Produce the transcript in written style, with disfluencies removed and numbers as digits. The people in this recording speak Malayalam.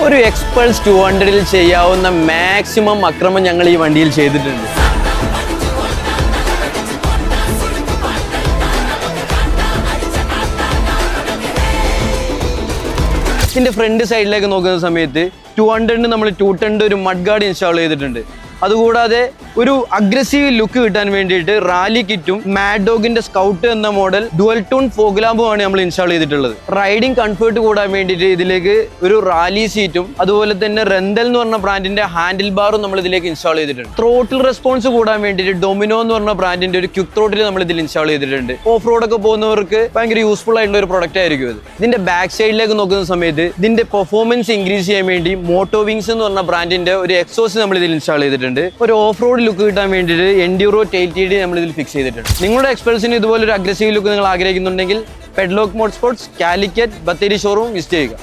ഒരു എക്സ്പൾസ് 200-ൽ ചെയ്യാവുന്ന മാക്സിമം അക്രമം ഞങ്ങൾ ഈ വണ്ടിയിൽ ചെയ്തിട്ടുണ്ട്. ഇതിൻ്റെ ഫ്രണ്ട് സൈഡിലേക്ക് നോക്കുന്ന സമയത്ത് 200-ന് നമ്മൾ 210 ഒരു മഡ് ഗാർഡ് ഇൻസ്റ്റാൾ ചെയ്തിട്ടുണ്ട്. അതുകൂടാതെ ഒരു അഗ്രസീവ് ലുക്ക് കിട്ടാൻ വേണ്ടിയിട്ട് റാലി കിറ്റും മാഡ് ഡോഗിന്റെ സ്കൗട്ട് എന്ന മോഡൽ ഡുവൽ ടൂൺ ഫോഗ് ലാമ്പുമാണ് നമ്മൾ ഇൻസ്റ്റാൾ ചെയ്തിട്ടുള്ളത്. റൈഡിംഗ് കംഫർട്ട് കൂടാൻ വേണ്ടിയിട്ട് ഇതിലേക്ക് ഒരു റാലി സീറ്റും അതുപോലെ തന്നെ റെന്തൽ എന്ന് പറഞ്ഞ ബ്രാൻഡിന്റെ ഹാൻഡിൽ ബാറും നമ്മൾ ഇതിലേക്ക് ഇൻസ്റ്റാൾ ചെയ്തിട്ടുണ്ട്. ത്രോട്ടിൽ റെസ്പോൺസ് കൂടാൻ വേണ്ടിയിട്ട് ഡൊമിനോ എന്ന് പറഞ്ഞ ബ്രാൻഡിന്റെ ഒരു ക്വിക്ക് ത്രോട്ടിൽ നമ്മൾ ഇതിൽ ഇൻസ്റ്റാൾ ചെയ്തിട്ടുണ്ട്. ഓഫ് റോഡ് ഒക്കെ പോകുന്നവർക്ക് ഭയങ്കര യൂസ്ഫുൾ ആയിട്ടുള്ള ഒരു പ്രൊഡക്റ്റ് ആയിരിക്കും ഇത്. ഇതിന്റെ ബാക്ക് സൈഡിലേക്ക് നോക്കുന്ന സമയത്ത് ഇതിന്റെ പെർഫോമൻസ് ഇൻക്രീസ് ചെയ്യാൻ വേണ്ടി മോട്ടോ വിങ്സ് എന്ന് പറഞ്ഞ ബ്രാൻഡിന്റെ ഒരു എക്സോസ് നമ്മൾ ഇതിൽ ഇൻസ്റ്റാൾ ചെയ്തിട്ടുണ്ട്. ഒരു ഓഫ് റോഡ് ലുക്ക് കിട്ടാൻ വേണ്ടിയിട്ട് എൻഡ്യൂറോ ടെയിൽ TD നമ്മൾ ഇതിൽ ഫിക്സ് ചെയ്തിട്ടുണ്ട്. നിങ്ങളുടെ എക്സ്പൾസിന് ഇതുപോലെ ഒരു അഗ്രസീവ് ലുക്ക് നിങ്ങൾ ആഗ്രഹിക്കുന്നുണ്ടെങ്കിൽ Padlock Motor Sports Calicut Bathery showroom visit ചെയ്യുക.